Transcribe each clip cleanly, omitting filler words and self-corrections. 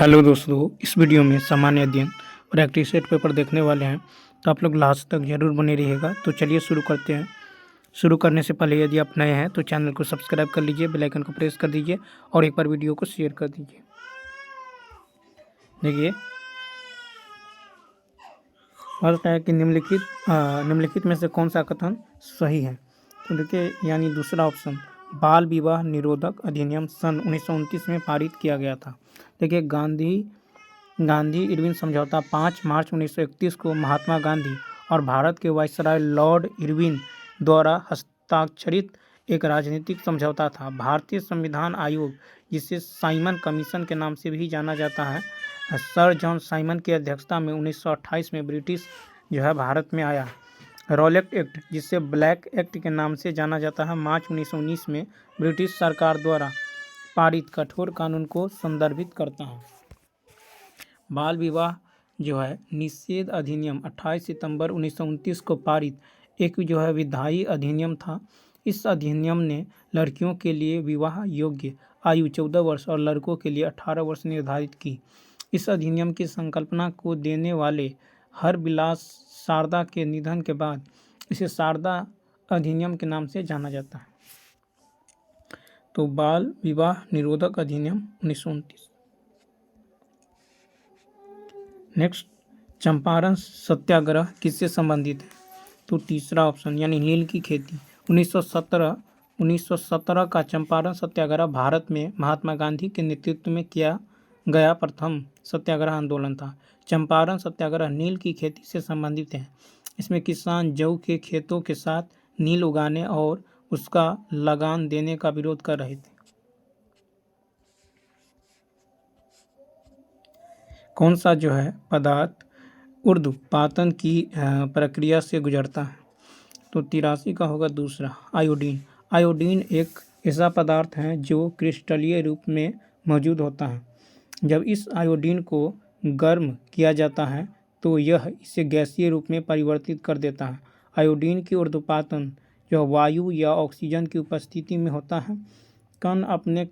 Hello दोस्तों, इस video में सामान्य अध्ययन और एक्टिव सेट पेपर देखने वाले हैं, तो आप लोग लास्ट तक जरूर बने रहिएगा। तो चलिए शुरू करते हैं। शुरू करने से पहले यदि आप नए हैं तो चैनल को सब्सक्राइब कर लीजिए, बेल आइकन को प्रेस कर दीजिए और एक बार वीडियो को शेयर कर दीजिए। देखिए, फर्स्ट है कि निम्नलिखित में से कौन सा कथन सही है। तो देखिए, यानी दूसरा ऑप्शन, बाल विवाह निरोधक अधिनियम सन 1929 में पारित किया गया था। देखिए, गांधी इरविन समझौता 5 मार्च 1931 को महात्मा गांधी और भारत के वायसराय लॉर्ड इरविन द्वारा हस्ताक्षरित एक राजनीतिक समझौता था। भारतीय संविधान आयोग, जिसे साइमन कमीशन के नाम से भी जाना जाता है, सर जॉन साइमन की अध्यक्षता में 1928 में ब्रिटिश भारत में आया। रॉलेट एक्ट, जिसे ब्लैक एक्ट के नाम से जाना जाता है, मार्च 1919 में ब्रिटिश सरकार द्वारा पारित कठोर कानून को संदर्भित करता है। बाल विवाह निषेध अधिनियम 28 सितंबर 1929 को पारित एक विधायी अधिनियम था। इस अधिनियम ने लड़कियों के लिए विवाह योग्य आयु 14 वर्ष और लड़कों के लिए 18 वर्ष निर्धारित की। इस अधिनियम की संकल्पना को देने वाले हरबिलास शारदा के निधन के बाद इसे शारदा अधिनियम के नाम से जाना जाता है। तो बाल विवाह निरोधक अधिनियम 1929। नेक्स्ट, चंपारण सत्याग्रह किससे संबंधित है। तो तीसरा ऑप्शन, यानी नील की खेती। 1917 का चंपारण सत्याग्रह भारत में महात्मा गांधी के नेतृत्व में किया गया प्रथम सत्याग्रह आंदोलन था। चंपारण सत्याग्रह नील की खेती से संबंधित है। इसमें किसान जौ के खेतों के साथ नील उगाने और उसका लगान देने का विरोध कर रहे थे। कौन सा पदार्थ ऊर्ध्वपातन की प्रक्रिया से गुजरता है। तो 83 का होगा दूसरा, आयोडीन। आयोडीन एक ऐसा पदार्थ है जो क्रिस्टलीय रूप में मौजूद होता है। जब इस आयोडीन को गर्म किया जाता है तो यह इसे गैसीय रूप में परिवर्तित कर देता है। आयोडीन की ऊर्ध्वपातन वायु या ऑक्सीजन की उपस्थिति में होता है। कण अपने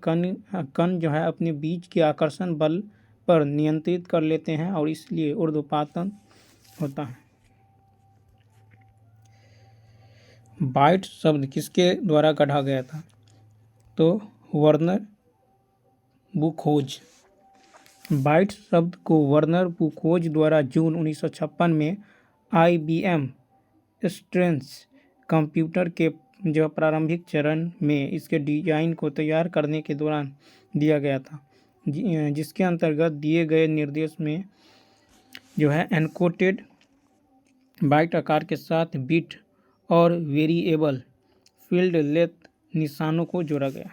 बीच के आकर्षण बल पर नियंत्रित कर लेते हैं और इसलिए ऊर्ध्वपातन होता है। बाइट शब्द किसके द्वारा गढ़ा गया था। तो वर्नर बुखोज। बाइट शब्द को वर्नर बुखोज द्वारा जून 1956 में IBM स्ट्रेंस कंप्यूटर के प्रारंभिक चरण में इसके डिजाइन को तैयार करने के दौरान दिया गया था, जिसके अंतर्गत दिए गए निर्देश में एन्कोडेड बाइट आकार के साथ बिट और वेरिएबल फील्ड लेंथ निशानों को जोड़ा गया।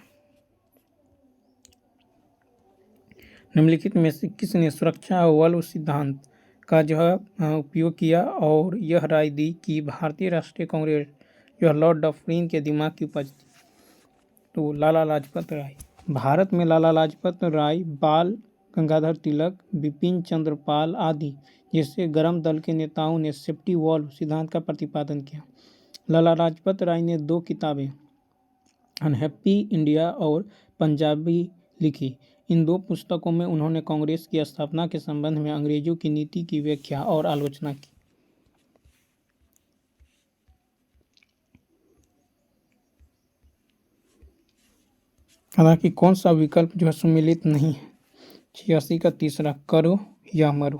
निम्नलिखित में से किसने सुरक्षा वल्व सिद्धांत का उपयोग किया और यह राय दी कि भारतीय राष्ट्रीय कांग्रेस लॉर्ड डफरिन के दिमाग की उपज थी। तो लाला लाजपत राय। भारत में लाला लाजपत राय, बाल गंगाधर तिलक, बिपिन चंद्र पाल आदि जैसे गर्म दल के नेताओं ने सेफ्टी वॉल्व सिद्धांत का प्रतिपादन किया। लाला लाजपत राय ने 2 किताबें अनहैप्पी इंडिया और पंजाबी लिखी। इन 2 पुस्तकों में उन्होंने कांग्रेस की स्थापना के संबंध में अंग्रेजों की नीति की व्याख्या और आलोचना की। हालांकि कौन सा विकल्प सम्मिलित नहीं है। 86 का तीसरा, करो या मरो।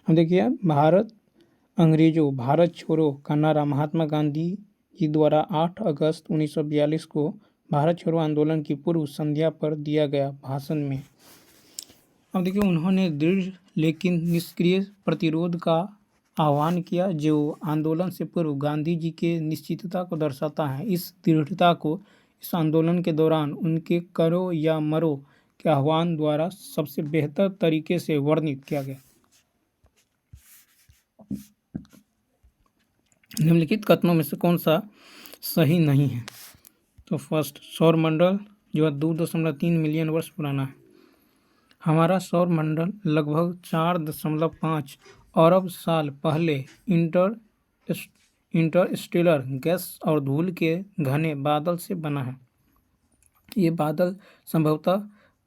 अब देखिए, भारत छोड़ो का नारा महात्मा गांधी जी द्वारा 8 अगस्त 1942 को भारत छोड़ो आंदोलन की पूर्व संध्या पर दिया गया भाषण में अब देखिए उन्होंने दृढ़ लेकिन निष्क्रिय प्रतिरोध का आह्वान किया, जो आंदोलन से पूर्व गांधी जी के निश्चितता को दर्शाता है। इस दृढ़ता को इस आंदोलन के दौरान उनके करो या मरो के आह्वान द्वारा सबसे बेहतर तरीके से वर्णित किया गया। निम्नलिखित कथनों में से कौन सा सही नहीं है। तो फर्स्ट, सौरमंडल 2.3 मिलियन वर्ष पुराना है। हमारा सौरमंडल लगभग 4.5 अरब साल पहले इंटरस्टेलर गैस और धूल के घने बादल से बना है। ये बादल संभवतः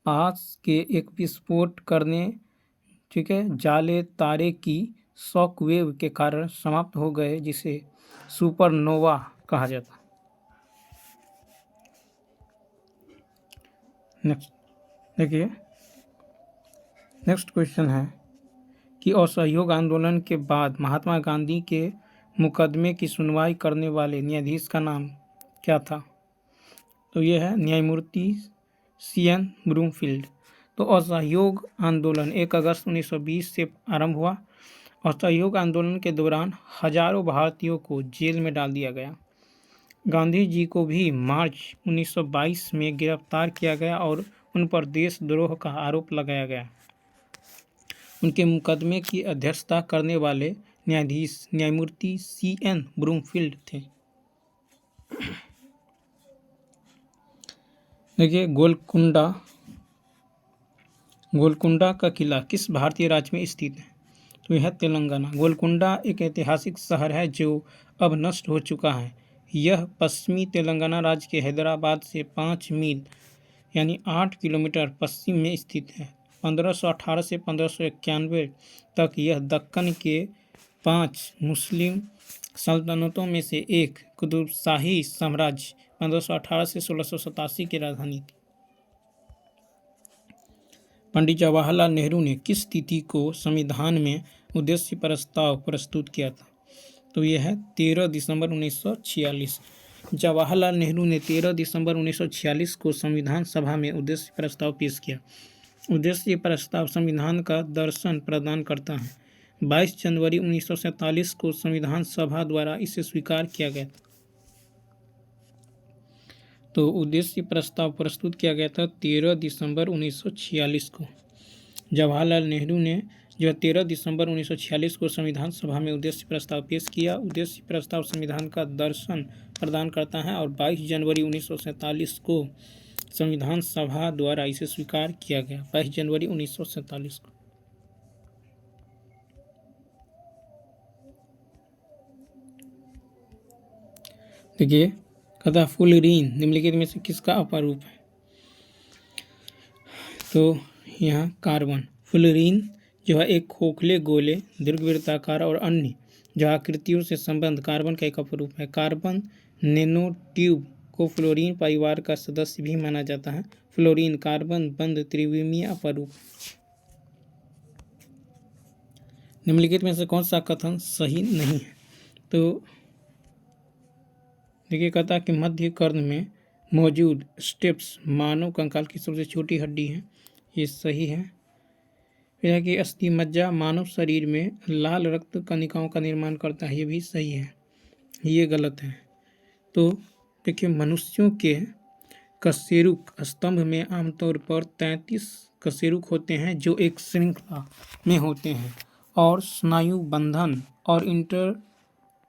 पास के एक विस्फोट करने, ठीक है, जाले तारे की शॉकवेव के कारण समाप्त हो गए, जिसे सुपरनोवा कहा जाता है। नेक्स्ट देखिए, नेक्स्ट क्वेश्चन है कि असहयोग आंदोलन के बाद महात्मा गांधी के मुकदमे की सुनवाई करने वाले न्यायाधीश का नाम क्या था? तो यह है न्यायमूर्ति CN ब्रूमफील्ड। तो असहयोग आंदोलन 1 अगस्त 1920 से आरंभ हुआ। असहयोग आंदोलन के दौरान हजारों भारतीयों को जेल में डाल दिया गया। गांधी जी को भी मार्च 1922 में गिरफ्तार किया गया और उन पर देशद्रोह का आरोप लगाया गया। उनके मुकदमे की अध्यक्षता करने वाले न्यायाधीश न्यायमूर्ति CN ब्रूमफील्ड थे। देखिए, गोलकुंडा का किला किस भारतीय राज्य में स्थित है? तो यह तेलंगाना। गोलकुंडा एक ऐतिहासिक शहर है जो अब नष्ट हो चुका है। यह पश्चिमी तेलंगाना राज्य के हैदराबाद से 5 मील यानी 8 किलोमीटर पश्चिम में स्थित है। 1518 से 1591 तक यह दक्कन के 5 मुस्लिम सल्तनतों में से एक कुतुबशाही साम्राज्य 1518 से 1687 की राजधानी थी। पंडित जवाहरलाल नेहरू ने किस तिथि को संविधान में उद्देश्य प्रस्ताव प्रस्तुत किया था? तो यह है 13 दिसंबर 1946। जवाहरलाल नेहरू ने 13 दिसंबर 1946 को संविधान सभा में उद्देश्य प्रस्ताव पेश किया। उद्देश्य प्रस्ताव संविधान का दर्शन प्रदान करता है। 22 जनवरी 1947 को संविधान सभा द्वारा इसे स्वीकार किया गया था। तो उद्देश्य प्रस्ताव प्रस्तुत किया गया था 13 दिसंबर 1946 को। जवाहरलाल नेहरू ने जो 13 दिसंबर 1946 को संविधान सभा में उद्देश्य प्रस्ताव पेश किया। उद्देश्य प्रस्ताव संविधान का दर्शन प्रदान करता है और 22 जनवरी 1947 को संविधान सभा द्वारा इसे स्वीकार किया गया। 22 जनवरी 1947 को। देखिए, कहता फुलरीन निम्नलिखित में से किसका अपरूप है? तो यहाँ कार्बन। फुलरीन जो है एक खोखले गोले दीर्घवृत्ताकार और अन्य जो आकृतियों से संबंध कार्बन का एक अपरूप है। कार्बन नैनोट्यूब को फ्लोरीन परिवार का सदस्य भी माना जाता है। फ्लोरीन कार्बन बंध त्रिविमीय अपरूप। निम्नलिखित में से कौन सा कथन सही नहीं है? तो देखिए, कहता कि मध्य कर्ण में मौजूद स्टेप्स मानव कंकाल की सबसे छोटी हड्डी है, ये सही है। फिर है कि अस्थि मज्जा मानव शरीर में लाल रक्त कणिकाओं का निर्माण करता है, ये भी सही है, ये गलत है। तो देखिए, मनुष्यों के कशेरुक स्तंभ में आमतौर पर 33 कशेरुक होते हैं जो एक श्रृंखला में होते हैं और स्नायु बंधन और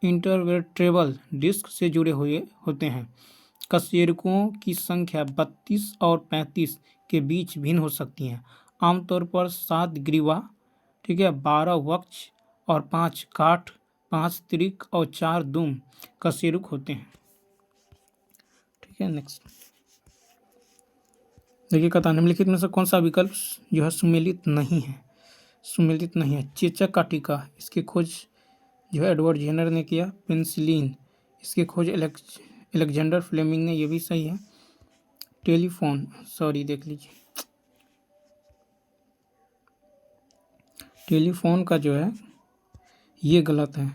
इंटरवर्टेब्रल डिस्क से जुड़े हुए होते हैं। कशेरुकों की संख्या 32 और 35 के बीच भिन्न हो सकती है। आमतौर पर 7 ग्रीवा, ठीक है, 12 वक्ष और 5 काठ, 5 त्रिक और 4 दुम कशेरुक होते हैं। ठीक है, नेक्स्ट देखिए, कहता निम्नलिखित में से कौन सा विकल्प जो है सुमेलित नहीं है? सुमेलित नहीं है। चेचक का टीका, इसकी खोज जो है एडवर्ड जेनर ने किया। पेनिसिलिन, इसकी खोज अलेक्जेंडर फ्लेमिंग ने, ये भी सही है। टेलीफोन, सॉरी देख लीजिए, टेलीफोन का जो है ये गलत है।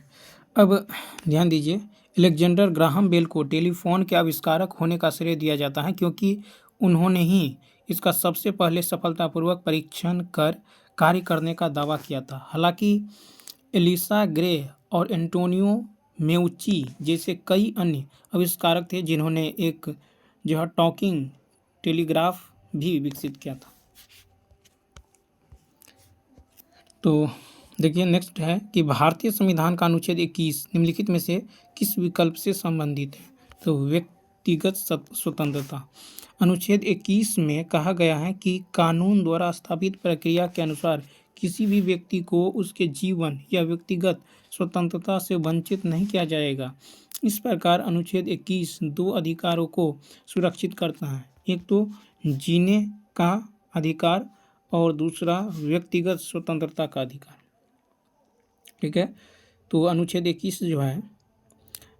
अब ध्यान दीजिए, अलेक्जेंडर ग्राहम बेल को टेलीफोन के आविष्कारक होने का श्रेय दिया जाता है क्योंकि उन्होंने ही इसका सबसे पहले सफलतापूर्वक परीक्षण कर कार्य करने का दावा किया था। हालांकि एलिसा ग्रे और एंटोनियो मेउची जैसे कई अन्य आविष्कारक थे जिन्होंने एक जो है टॉकिंग टेलीग्राफ भी विकसित किया था। तो देखिए, नेक्स्ट है कि भारतीय संविधान का अनुच्छेद 21 निम्नलिखित में से किस विकल्प से संबंधित है? तो व्यक्तिगत स्वतंत्रता। अनुच्छेद 21 में कहा गया है कि कानून द्वारा स्थापित प्रक्रिया के अनुसार किसी भी व्यक्ति को उसके जीवन या व्यक्तिगत स्वतंत्रता से वंचित नहीं किया जाएगा। इस प्रकार अनुच्छेद 21 दो अधिकारों को सुरक्षित करता है। एक तो जीने का अधिकार और दूसरा व्यक्तिगत स्वतंत्रता का अधिकार। ठीक है, तो अनुच्छेद 21 जो है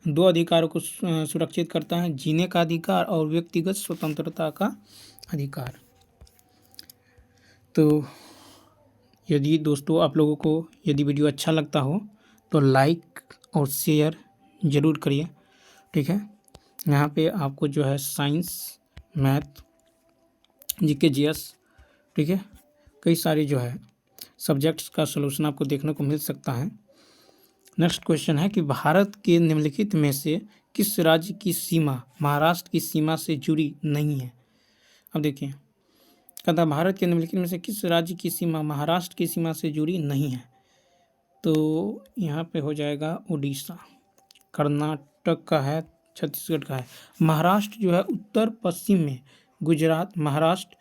दो अधिकारों को सुरक्षित करता है, जीने का अधिकार और व्यक्तिगत स्वतंत्रता का अधिकार। तो यदि दोस्तों आप लोगों को यदि वीडियो अच्छा लगता हो तो लाइक और शेयर ज़रूर करिए। ठीक है, यहाँ पे आपको जो है साइंस, मैथ, जीके, जीएस, ठीक है, कई सारी जो है सब्जेक्ट्स का सलूशन आपको देखने को मिल सकता है। नेक्स्ट क्वेश्चन है कि भारत के निम्नलिखित में से किस राज्य की सीमा महाराष्ट्र की सीमा से जुड़ी नहीं है। अब देखिए, कहता भारत के निम्नलिखित में से किस राज्य की सीमा महाराष्ट्र की सीमा से जुड़ी नहीं है। तो यहाँ पे हो जाएगा उड़ीसा, कर्नाटक का है, छत्तीसगढ़ का है। महाराष्ट्र जो है उत्तर पश्चिम में गुजरात, महाराष्ट्र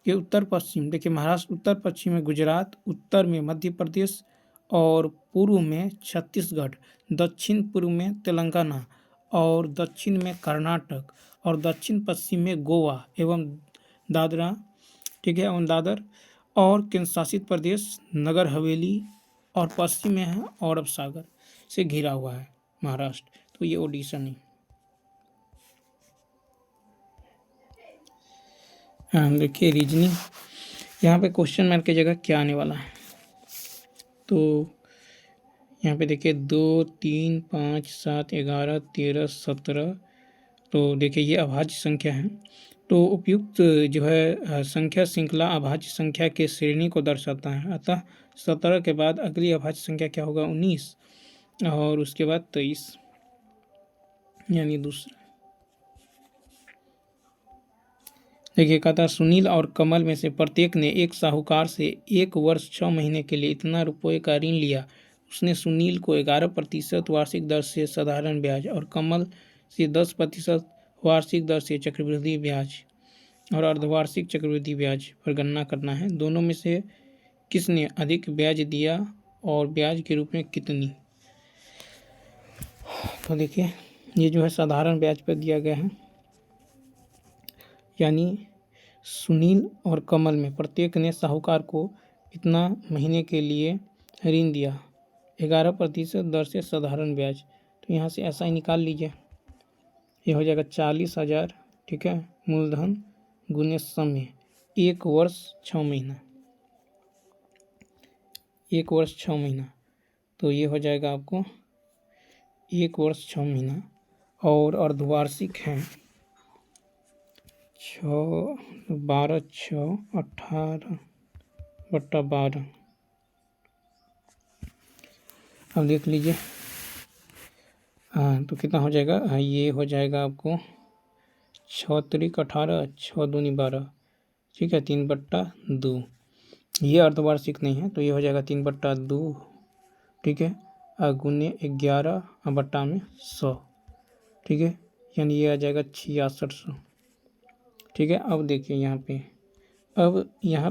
के उत्तर पश्चिम, देखिए महाराष्ट्र उत्तर पश्चिम में गुजरात, उत्तर में मध्य प्रदेश और पूर्व में छत्तीसगढ़, दक्षिण पूर्व में तेलंगाना और दक्षिण में कर्नाटक और दक्षिण पश्चिम में गोवा एवं दादरा, ठीक है, एवं दादर और केंद्र शासित प्रदेश नगर हवेली और पश्चिम में है और अरब सागर से घिरा हुआ है महाराष्ट्र। तो ये ओडिशा नहीं। देखिए रीजनिंग, यहाँ पे क्वेश्चन मार्क की जगह क्या आने वाला है। तो यहाँ पे देखिए 2, 3, 5, 7, 11, 13, 17। तो देखिए ये अभाज्य संख्या है। तो उपयुक्त जो है संख्या श्रृंखला अभाज्य संख्या के श्रेणी को दर्शाता है। अतः 17 के बाद अगली अभाज्य संख्या क्या होगा, 19 और उसके बाद 23, यानी दूसरा। देखिए कहता है सुनील और कमल में से प्रत्येक ने एक साहूकार से 1 वर्ष 6 महीने के लिए इतना रुपये का ऋण लिया। उसने सुनील को 11% वार्षिक दर से साधारण ब्याज और कमल से 10% वार्षिक दर से चक्रवृद्धि ब्याज और अर्धवार्षिक चक्रवृद्धि ब्याज पर गणना करना है। दोनों में से किसने अधिक ब्याज दिया और ब्याज के रूप में कितनी। तो देखिए ये जो है साधारण ब्याज पर दिया गया है, यानी सुनील और कमल में प्रत्येक ने साहूकार को इतना महीने के लिए ऋण दिया, 11% दर से साधारण ब्याज। तो यहाँ से ऐसा ही निकाल लीजिए, ये हो जाएगा 40,000, ठीक है, मूलधन गुने समय, 1 वर्ष 6 महीना, 1 वर्ष 6 महीना। तो ये हो जाएगा आपको 1 वर्ष 6 महीना और अर्धवार्षिक हैं 12, 6, 18/12। अब देख लीजिए, तो कितना हो जाएगा, ये हो जाएगा आपको 6 त्रिक 18, 6 दूनी 12, ठीक है, 3/2। ये अर्धवार्षिक नहीं है तो ये हो जाएगा 3/2, ठीक है, गुने 11 बट्टा में 100, ठीक है, यानी ये आ जाएगा 6600, ठीक है। अब देखिए यहाँ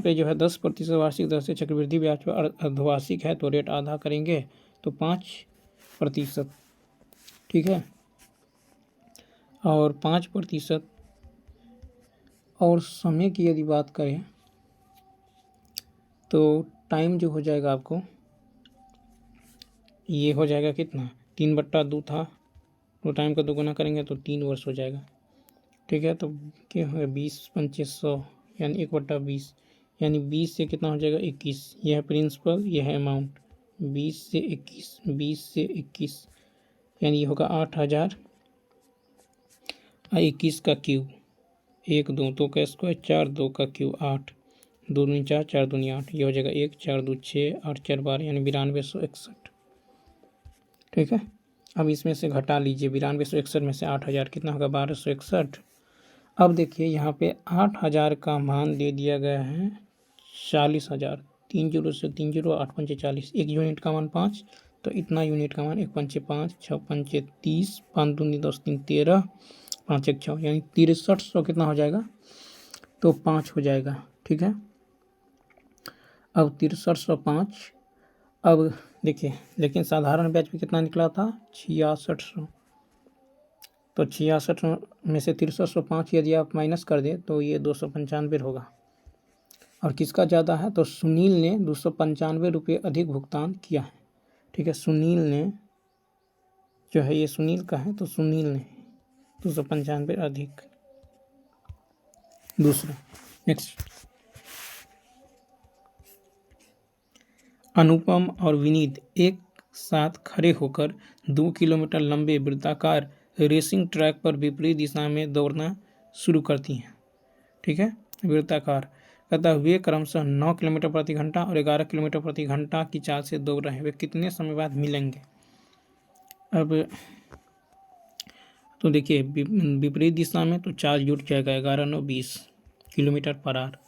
पे जो है 10% वार्षिक दर से चक्रवृद्धि ब्याज पर अर्धवार्षिक है तो रेट आधा करेंगे तो 5%, ठीक है, और 5%। और समय की यदि बात करें तो टाइम जो हो जाएगा आपको, ये हो जाएगा कितना, 3/2 था तो टाइम का 2 गुना करेंगे तो 3 वर्ष हो जाएगा, ठीक है। तो क्या होगा, 20×5 यानी 1/20, यानी 20 से कितना हो जाएगा, 21। यह है प्रिंसिपल, यह है अमाउंट, 20 से 21, 20 से 21 यानी ये होगा 8,000 और 21 का क्यूब, 1 2 2 का स्क्वायर, 4 2 का क्यूब 8, 2 दूनी 4, 4 दूनी 8, ये हो जाएगा 1 4 2 6 8 4 12 यानी 9261, ठीक है। अब इसमें से घटा लीजिए 9261 में से 8,000 कितना होगा, 1261। अब देखिए यहाँ पे 8,000 का मान दे दिया गया है 40,000, 3 0 से 3 0, 8 पंचे 40, 1 यूनिट का मान 5, तो इतना यूनिट का मान 1 पंचे 5, 6 पंचे 30, 5 दूनी 10 3 13, 5 1 6 यानी 6300 कितना हो जाएगा, तो 5 हो जाएगा, ठीक है। अब 6305, अब देखिए लेकिन साधारण ब्याज पे कितना निकला था, 6600, तो 66 में से 6305 यदि आप माइनस कर दें तो ये 295 होगा, और किसका ज़्यादा है, तो सुनील ने 295 रुपये अधिक भुगतान किया है। ठीक है, सुनील ने जो है, ये सुनील का है, तो सुनील ने 295 अधिक। दूसरा, नेक्स्ट, अनुपम और विनीत एक साथ खड़े होकर 2 किलोमीटर लंबे वृत्ताकार रेसिंग ट्रैक पर विपरीत दिशा में दौड़ना शुरू करती हैं। ठीक है, वृत्ताकार कहता है वे क्रमशः 9 किलोमीटर प्रति घंटा और 11 किलोमीटर प्रति घंटा की चाल से दौड़ रहे हैं। वे कितने समय बाद मिलेंगे? अब तो देखिए, विपरीत दिशा में तो चार्ज जुट जाएगा, 11 9 20 किलोमीटर पर आवर,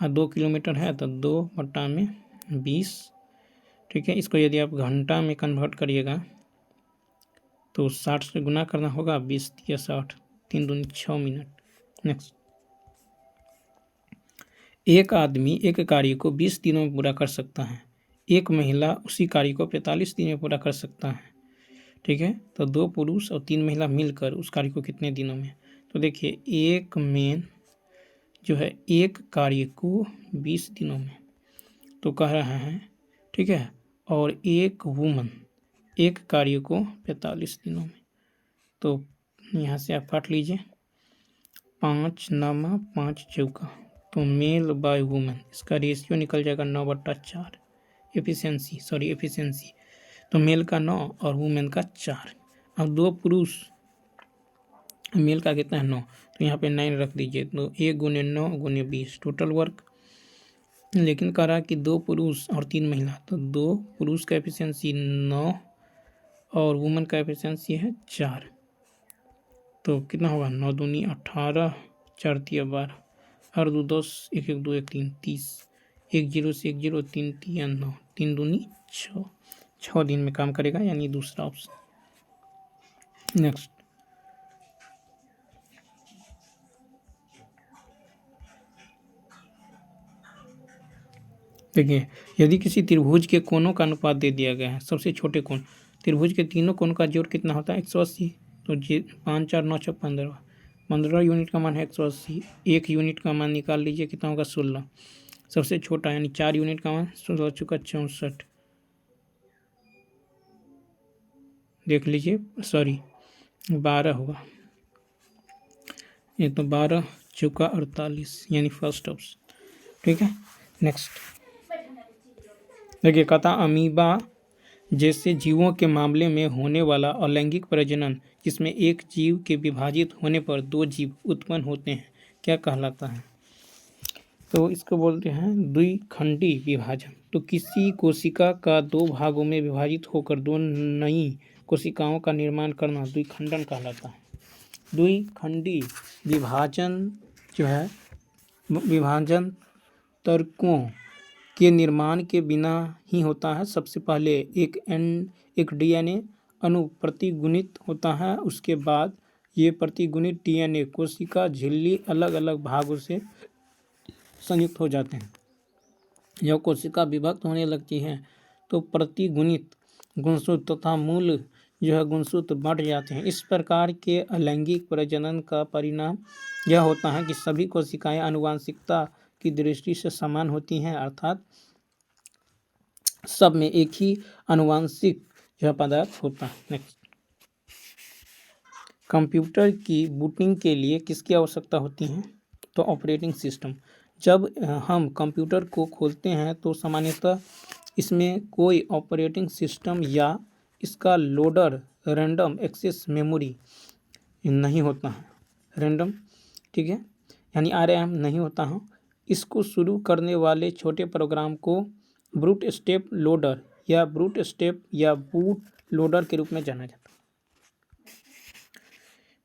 और 2 किलोमीटर है तो 2/20। ठीक है, इसको यदि आप घंटा में कन्वर्ट करिएगा तो 60 से गुना करना होगा, 20 या 60, 3 दूनी 6 मिनट। नेक्स्ट, एक आदमी एक कार्य को 20 दिनों में पूरा कर सकता है, एक महिला उसी कार्य को 45 दिन में पूरा कर सकता है। ठीक है, तो 2 पुरुष और 3 महिला मिलकर उस कार्य को कितने दिनों में? तो देखिए, एक मैन जो है एक कार्य को 20 दिनों में तो कह रहा है, ठीक है, और एक वुमन एक कार्य को 45 दिनों में। तो यहाँ से आप काट लीजिए, 5 नामा 5 चौका, तो मेल बाय वुमेन, इसका रेशियो निकल जाएगा 9/4। एफिशिएंसी तो मेल का 9 और वुमेन का 4। अब 2 पुरुष, मेल का कितना है 9, तो यहाँ पे 9 रख दीजिए, तो 1 × 9 × 20 टोटल वर्क। लेकिन कह रहा कि 2 पुरुष और 3 महिला, तो 2 पुरुष का एफिशिएंसी 9 और वुमेन का एफिशिएंसी है 4, तो कितना होगा 9 दूनी 18, 4 तिया 12, और 2 10, 1 1 2 1 3 30, 1 0 से 1 0, 3 तिया 9, 3 दूनी 6, 6 दिन में काम करेगा, यानी दूसरा ऑप्शन। नेक्स्ट, देखिए, यदि किसी त्रिभुज के कोणों का अनुपात दे दिया गया है, सबसे छोटे कोण, त्रिभुज के तीनों कोणों का जोड़ कितना होता है 180, तो 5 4 9 6 15, 15 यूनिट का मान है 180, 1 यूनिट का मान निकाल लीजिए, कितना होगा 16, सबसे छोटा यानी 4 यूनिट का मान 16 चुका 64, देख लीजिए, सॉरी 12 होगा, ये तो 12 चुका 48, यानी फर्स्ट ऑप्शन। ठीक है, नेक्स्ट, देखिए, कहता अमीबा जैसे जीवों के मामले में होने वाला अलैंगिक प्रजनन, जिसमें एक जीव के विभाजित होने पर 2 जीव उत्पन्न होते हैं, क्या कहलाता है? तो इसको बोलते हैं द्विखंडी विभाजन। तो किसी कोशिका का 2 भागों में विभाजित होकर 2 नई कोशिकाओं का निर्माण करना द्विखंडन कहलाता है। द्विखंडी विभाजन जो है, विभाजन तर्कों के निर्माण के बिना ही होता है। सबसे पहले एक डीएनए अणु प्रतिगुणित होता है, उसके बाद ये प्रतिगुणित डीएनए कोशिका झिल्ली अलग अलग भागों से संयुक्त हो जाते हैं। जब कोशिका विभक्त होने लगती है तो प्रतिगुणित गुणसूत्र तथा मूल जो है गुणसूत्र बढ़ जाते हैं। इस प्रकार के अलैंगिक प्रजनन का परिणाम यह होता है कि सभी कोशिकाएं आनुवंशिकता की दृष्टि से समान होती हैं, अर्थात सब में एक ही आनुवंशिक जो पदार्थ होता है। नेक्स्ट, कंप्यूटर की बूटिंग के लिए किसकी आवश्यकता होती है? तो ऑपरेटिंग सिस्टम। जब हम कंप्यूटर को खोलते हैं तो सामान्यतः इसमें कोई ऑपरेटिंग सिस्टम या इसका लोडर रैंडम एक्सेस मेमोरी नहीं होता है, रैंडम, ठीक है, यानी आरएम नहीं होता है। इसको शुरू करने वाले छोटे प्रोग्राम को ब्रूट स्टेप लोडर या ब्रूट स्टेप या बूट लोडर के रूप में जाना जाता है।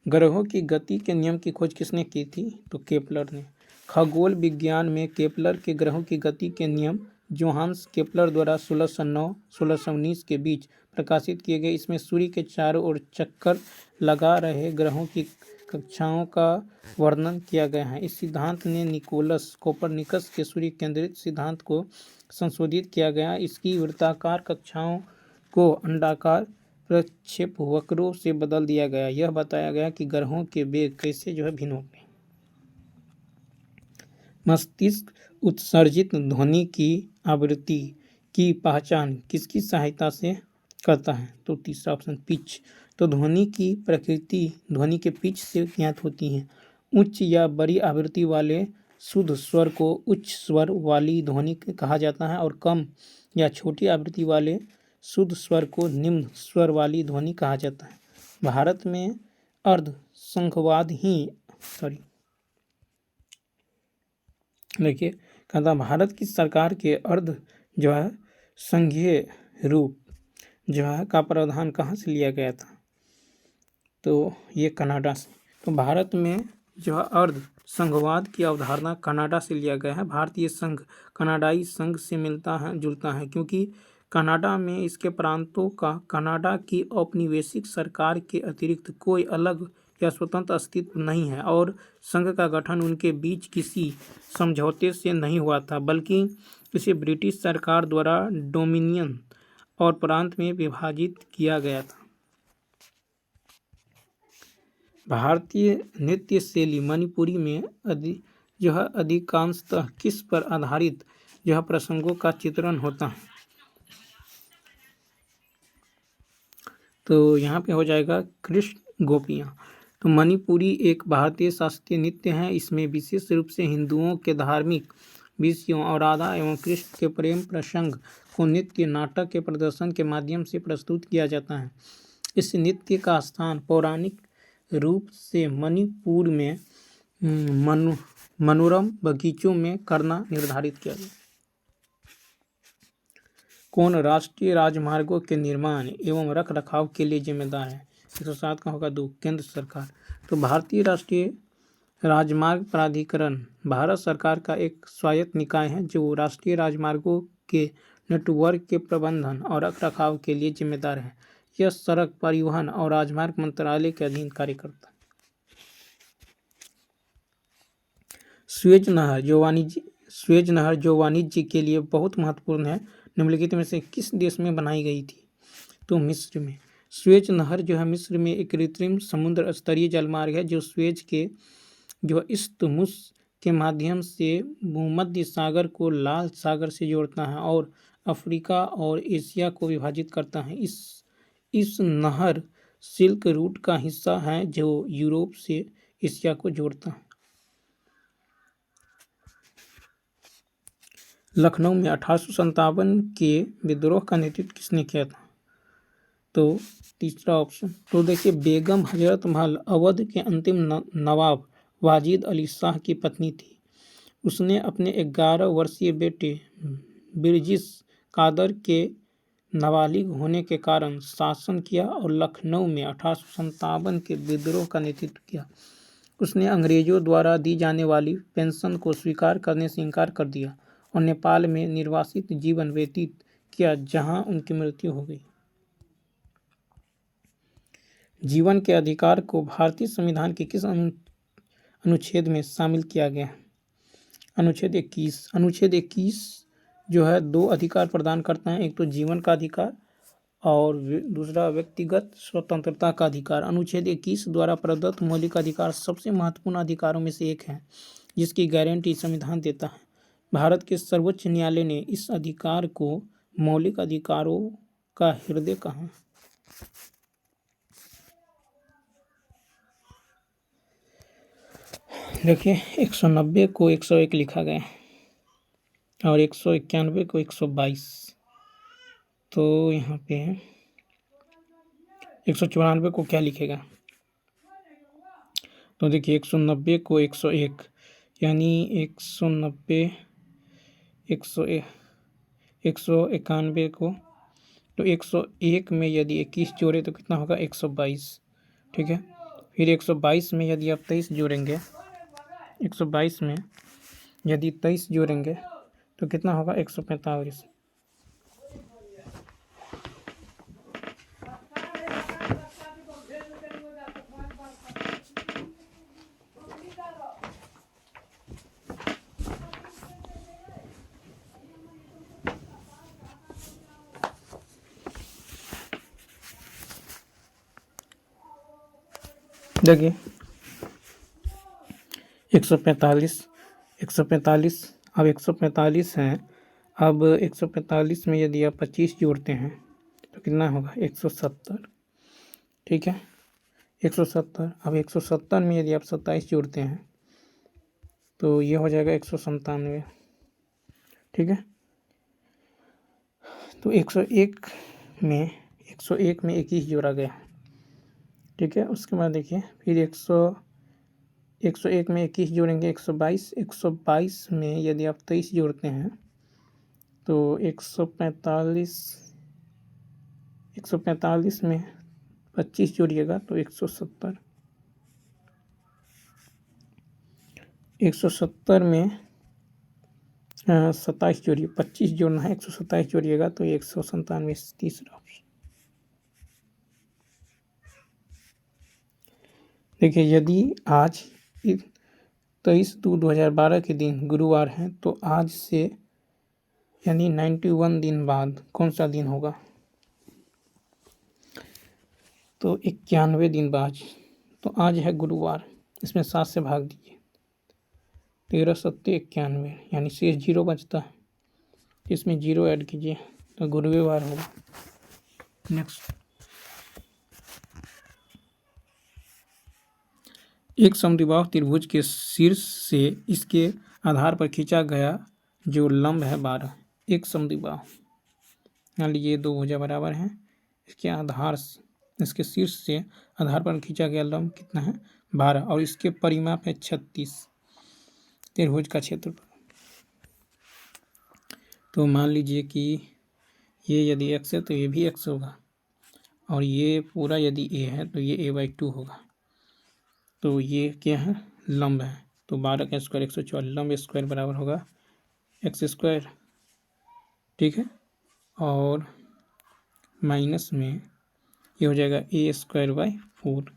ग्रहों की गति के नियम की खोज किसने की थी? तो केपलर ने। खगोल विज्ञान में केपलर के ग्रहों की गति के नियम जोहान्स केपलर द्वारा 1609-1619 के बीच प्रकाशित किए गए। इसमें सूर्य के चारों ओर चक्कर लगा रहे ग्रहों की कक्षाओं का वर्णन किया गया है। इस सिद्धांत ने निकोलस कोपरनिकस के सूर्य केंद्रित सिद्धांत को संशोधित किया गया। इसकी वृत्ताकार कक्षाओं को अंडाकार प्रक्षेपवक्रों से बदल दिया गया। यह बताया गया कि ग्रहों के वेग कैसे जो है भिन्न होते हैं। मस्तिष्क उत्सर्जित ध्वनि की आवृत्ति की पहचान किसकी सहायता से करता है? तो तीसरा ऑप्शन पिच। तो ध्वनि की प्रकृति ध्वनि के पिच से ज्ञात होती है। उच्च या बड़ी आवृत्ति वाले शुद्ध स्वर को उच्च स्वर वाली ध्वनि कहा जाता है और कम या छोटी आवृत्ति वाले शुद्ध स्वर को निम्न स्वर वाली ध्वनि कहा जाता है। भारत में अर्ध संघवाद ही देखिए कहता भारत की सरकार के अर्ध जो है संघीय रूप जो है का प्रावधान कहाँ से लिया गया था? तो ये कनाडा से। तो भारत में जो है अर्ध संघवाद की अवधारणा कनाडा से लिया गया है। भारतीय संघ कनाडाई संघ से मिलता है जुलता है क्योंकि कनाडा में इसके प्रांतों का कनाडा की औपनिवेशिक सरकार के अतिरिक्त कोई अलग या स्वतंत्र अस्तित्व नहीं है और संघ का गठन उनके बीच किसी समझौते से नहीं हुआ था, बल्कि इसे ब्रिटिश सरकार द्वारा डोमिनियन और प्रांत में विभाजित किया गया था। भारतीय नृत्य शैली मणिपुरी में जो है अधिकांशतः किस पर आधारित जो है प्रसंगों का चित्रण होता है? तो यहाँ पे हो जाएगा कृष्ण गोपियाँ। तो मणिपुरी एक भारतीय शास्त्रीय नृत्य है। इसमें विशेष रूप से हिंदुओं के धार्मिक विषयों और राधा एवं कृष्ण के प्रेम प्रसंग को नृत्य नाटक के प्रदर्शन के माध्यम से प्रस्तुत किया जाता है। इस नृत्य का स्थान पौराणिक रूप से मणिपुर में मनोरम बगीचों में करना निर्धारित किया गया। कौन राष्ट्रीय राजमार्गों के निर्माण एवं रख रखाव के लिए जिम्मेदार है? 107 का होगा 2 केंद्र सरकार। तो भारतीय राष्ट्रीय राजमार्ग प्राधिकरण भारत सरकार का एक स्वायत्त निकाय है जो राष्ट्रीय राजमार्गों के नेटवर्क के प्रबंधन और रख रखाव के लिए जिम्मेदार है। यह सड़क परिवहन और राजमार्ग मंत्रालय के अधीन कार्य करता है। स्वेज नहर जो वाणिज्य के लिए बहुत महत्वपूर्ण है, निम्नलिखित में से किस देश में बनाई गई थी? तो मिस्र में। स्वेज नहर जो है मिस्र में एक कृत्रिम समुद्र स्तरीय जलमार्ग है जो स्वेज के जो इस्थमुस के माध्यम से भूमध्य सागर को लाल सागर से जोड़ता है और अफ्रीका और एशिया को विभाजित करता है। इस नहर सिल्क रूट का हिस्सा है जो यूरोप से एशिया को जोड़ता है। लखनऊ में 1857 के विद्रोह का नेतृत्व किसने किया था? तो तीसरा ऑप्शन। तो देखिए बेगम हजरत महल अवध के अंतिम नवाब वाजिद अली शाह की पत्नी थी। उसने अपने 11 वर्षीय बेटे बिरजिस कादर के नाबालिग होने के कारण शासन किया और लखनऊ में 1857 के विद्रोह का नेतृत्व किया। उसने अंग्रेजों द्वारा दी जाने वाली पेंशन को स्वीकार करने से इनकार कर दिया और नेपाल में निर्वासित जीवन व्यतीत किया जहां उनकी मृत्यु हो गई। जीवन के अधिकार को भारतीय संविधान के किस अनुच्छेद में शामिल किया गया है? अनुच्छेद 21। अनुच्छेद 21 जो है 2 अधिकार प्रदान करता है, एक तो जीवन का अधिकार और दूसरा व्यक्तिगत स्वतंत्रता का अधिकार। अनुच्छेद 21 द्वारा प्रदत्त मौलिक अधिकार सबसे महत्वपूर्ण अधिकारों में से एक है जिसकी गारंटी संविधान देता है। भारत के सर्वोच्च न्यायालय ने इस अधिकार को मौलिक अधिकारों का हृदय कहा। देखिए 190 को 101 लिखा गया और 191 को 122। तो यहाँ पे 194 को क्या लिखेगा? तो देखिए 190 को 101 यानी 190 191 को तो 101 में यदि 21 जोड़े तो कितना होगा? 122। ठीक है, फिर 122 में यदि आप 23 जोड़ेंगे 122 में यदि 23 जोड़ेंगे तो कितना होगा? 145। देखिए 145 अब 145 हैं। अब 145 में यदि आप 25 जोड़ते हैं तो कितना होगा? 170। ठीक है, 170। अब 170 में यदि आप 27 जोड़ते हैं तो ये हो जाएगा 197। ठीक है, तो 101 में 21 जोड़ा गया। ठीक है, उसके बाद देखिए फिर 101 में 21 जोड़ेंगे 122। 122 में यदि आप 23 जोड़ते हैं तो 145 में 25 जोड़िएगा तो 170। 170 में 27 जोड़िए, 25 जोड़ना है, 127 जोड़िएगा तो 197। तीसरा ऑप्शन। देखिए यदि आज 23/2/2012 के दिन गुरुवार है तो आज से यानी 91 दिन बाद कौन सा दिन होगा? तो 91 दिन बाद। तो आज है गुरुवार, इसमें 7 से भाग दीजिए, 13 सत्ते 91 यानी शेष 0 बचता है, इसमें 0 ऐड कीजिए तो गुरुवार होगा। नेक्स्ट, एक समद्विबाहु त्रिभुज के शीर्ष से इसके आधार पर खींचा गया जो लंब है 12। एक समद्विबाहु मान लीजिए दो भुजा बराबर हैं, इसके आधार से इसके शीर्ष से आधार पर खींचा गया लंब कितना है? 12 और इसके परिमाप है 36 त्रिभुज का क्षेत्रफल। तो मान लीजिए कि ये यदि x है तो ये भी x होगा और ये पूरा यदि a है तो ये a/2 होगा। तो ये क्या है? लंब है। तो 12 का स्क्वायर 144, लंब स्क्वायर बराबर होगा x²। ठीक है, और माइनस में ये हो जाएगा a²/4।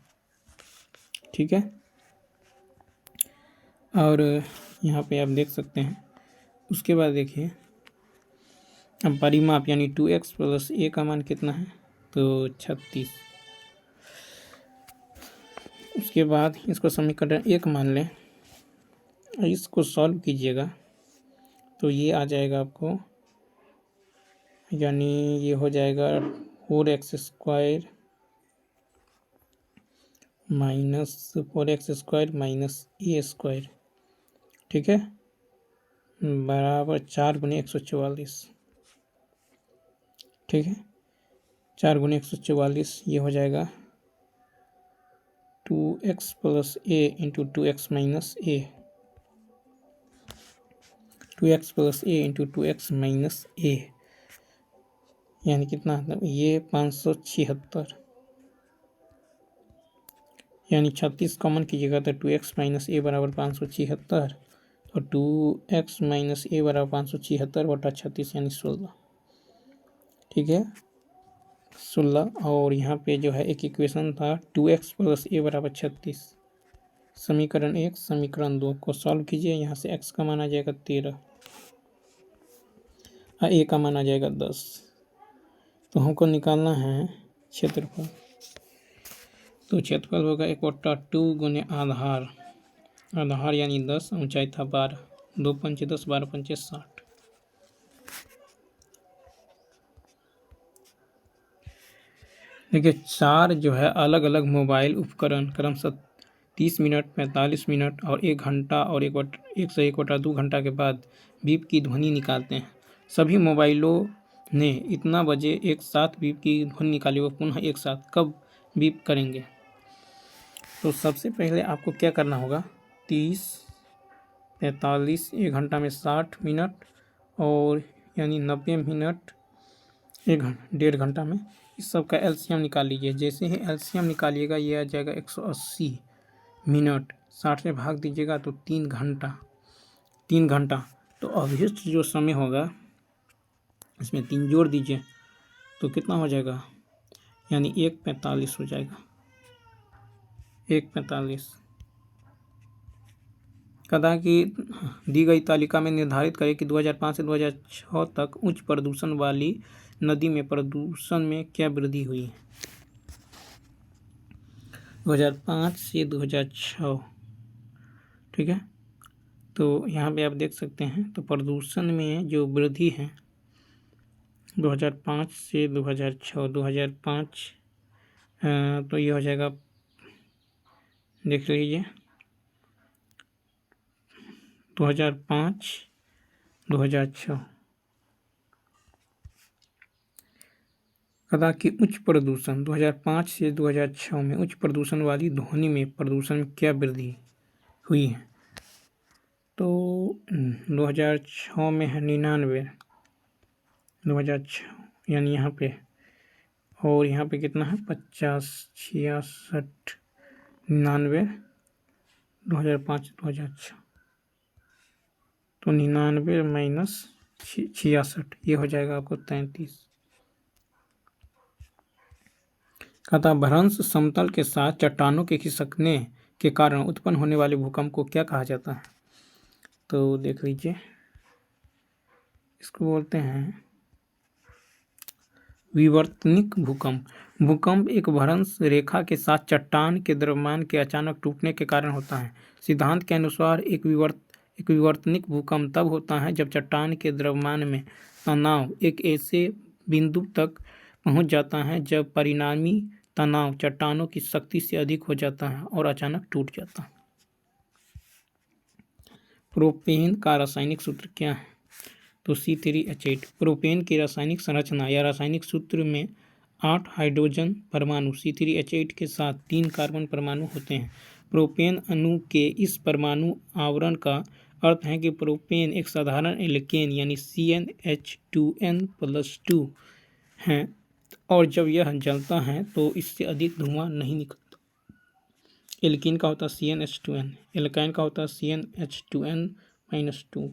ठीक है, और यहाँ पे आप देख सकते हैं। उसके बाद देखिए अब परिमाप यानी 2x + a का मान कितना है? तो 36। उसके बाद इसको समीकरण 1 मान लें, इसको सॉल्व कीजिएगा तो ये आ जाएगा आपको, यानी ये हो जाएगा 4x² - 4x² - a²। ठीक है, बराबर 4 × 144। ठीक है, 4 × 144 ये हो जाएगा 2x + a × 2x - a, 2x + a × 2x - a यानी कितना? ये 576, यानी 36 कॉमन कीजिएगा तो 2x - a बराबर 576 और 2x - a बराबर 576/36 यानी 16। ठीक है, 16। और यहाँ पे जो है एक इक्वेशन था 2x + a बराबर 36। समीकरण 1 समीकरण 2 को सॉल्व कीजिए। यहाँ से x का मान आ जाएगा 13 और a का मान आ जाएगा 10। तो हमको निकालना है क्षेत्रफल। तो क्षेत्रफल होगा 1/2 × आधार, आधार यानी 10, ऊंचाई था 12, 2 × 5 = 10, 12 × 5 = 60। देखिए 4 जो है अलग अलग मोबाइल उपकरण क्रमशः 30 मिनट, 45 मिनट और 1 घंटा और 1 से 1/2 घंटा के बाद बीप की ध्वनि निकालते हैं। सभी मोबाइलों ने इतना बजे एक साथ बीप की ध्वनि निकाली, वो पुनः एक साथ कब बीप करेंगे? तो सबसे पहले आपको क्या करना होगा? 30, 45, 1 घंटा में 60 मिनट और यानी 90 मिनट, 1.5 घंटा में इस सब का एलसीएम निकाल लीजिए। जैसे ही एलसीएम निकालिएगा ये आ जाएगा 180 मिनट, 60 से भाग दीजिएगा तो 3 घंटा। 3 घंटा तो अवशिष्ट जो समय होगा इसमें 3 जोड़ दीजिए तो कितना हो जाएगा? यानी 1:45 हो जाएगा। 1:45 कदा कि दी गई तालिका में निर्धारित करें कि 2005 से 2006 तक उच्च प्रदूषण वाली नदी में प्रदूषण में क्या वृद्धि हुई है? 2005 से 2006। ठीक है, तो यहाँ पे आप देख सकते हैं, तो प्रदूषण में जो वृद्धि है 2005 से 2006, 2005 तो ये हो जाएगा, देख लीजिए 2005 2006। कदा कि उच्च प्रदूषण 2005 से 2006 में उच्च प्रदूषण वाली ध्वनि में प्रदूषण में क्या वृद्धि हुई है? तो 2006 में है 99, 2006 यानी यहाँ पे, और यहाँ पे कितना है 50, 66, 99, 2005 2006, तो 99 माइनस 66 ये हो जाएगा आपको 33। कहता भ्रंश समतल के साथ चट्टानों के खिसकने के कारण उत्पन्न होने वाले भूकंप को क्या कहा जाता है? तो देख लीजिए, इसको बोलते हैं विवर्तनिक भूकंप। भूकंप एक भ्रंश रेखा के साथ चट्टान के द्रव्यमान के अचानक टूटने के कारण होता है। सिद्धांत के अनुसार एक विवर्तनिक भूकंप तब होता है जब चट्टान के द्रव्यमान में तनाव एक ऐसे बिंदु तक पहुंच जाता है जब परिणामी तनाव चट्टानों की शक्ति से अधिक हो जाता है और अचानक टूट जाता है। प्रोपेन का रासायनिक सूत्र क्या है? तो C3H8। प्रोपेन की रासायनिक संरचना या रासायनिक सूत्र में 8 हाइड्रोजन परमाणु C3H8 के साथ 3 कार्बन परमाणु होते हैं। प्रोपेन अणु के इस परमाणु आवरण का अर्थ है कि प्रोपेन एक साधारण एल्केन यानी CnH2n+2 है और जब यह जलता है तो इससे अधिक धुआं नहीं निकलता। एल्कीन का होता है CnH2n, एल्काइन का होता है CnH2n-2।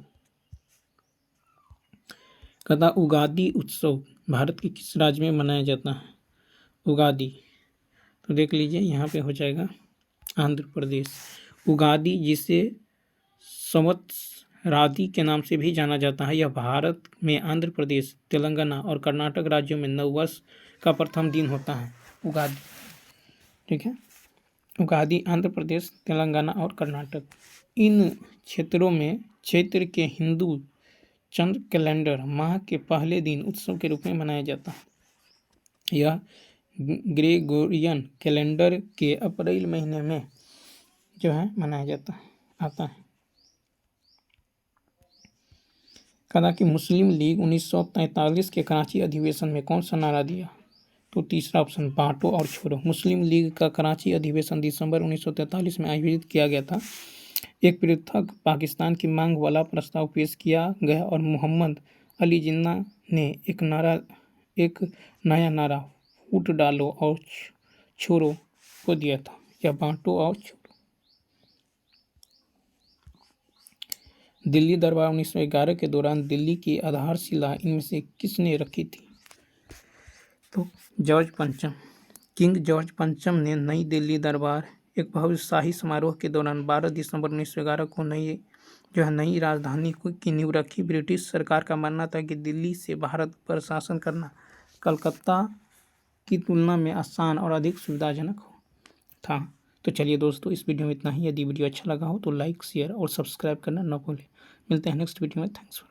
कदा उगादि उत्सव भारत के किस राज्य में मनाया जाता है? उगादि, तो देख लीजिए यहाँ पे हो जाएगा आंध्र प्रदेश। उगादि जिसे संवत्सरादि के नाम से भी जाना जाता है, यह भारत में आंध्र प्रदेश, तेलंगाना और कर्नाटक राज्यों में नववर्ष का प्रथम दिन होता है। उगादि, ठीक है। उगादि आंध्र प्रदेश, तेलंगाना और कर्नाटक इन क्षेत्रों में क्षेत्र के हिंदू चंद्र कैलेंडर माह के पहले दिन उत्सव के रूप में मनाया जाता है। यह ग्रेगोरियन कैलेंडर के अप्रैल महीने में जो है मनाया जाता है, आता है। कहा कि मुस्लिम लीग 1943 के कराची अधिवेशन में कौन सा नारा दिया? तो तीसरा ऑप्शन, बांटो और छोड़ो। मुस्लिम लीग का कराची अधिवेशन दिसंबर 1943 में आयोजित किया गया था। एक पृथक पाकिस्तान की मांग वाला प्रस्ताव पेश किया गया और मोहम्मद अली जिन्ना ने एक नया नारा फूट डालो और छोड़ो को दिया था, या बांटो और छोड़ो। दिल्ली दरबार 1911 के दौरान दिल्ली की आधारशिला इनमें से किसने रखी थी? तो जॉर्ज पंचम। किंग जॉर्ज पंचम ने नई दिल्ली दरबार एक भव्य शाही समारोह के दौरान 12 दिसंबर 1911 को नई राजधानी की नींव रखी। ब्रिटिश सरकार का मानना था कि दिल्ली से भारत पर शासन करना कलकत्ता की तुलना में आसान और अधिक सुविधाजनक था। तो चलिए दोस्तों, इस वीडियो में इतना ही। यदि वीडियो अच्छा लगा हो तो लाइक, शेयर और सब्सक्राइब करना न भूलें। मिलते हैं नेक्स्ट वीडियो में। Thanks for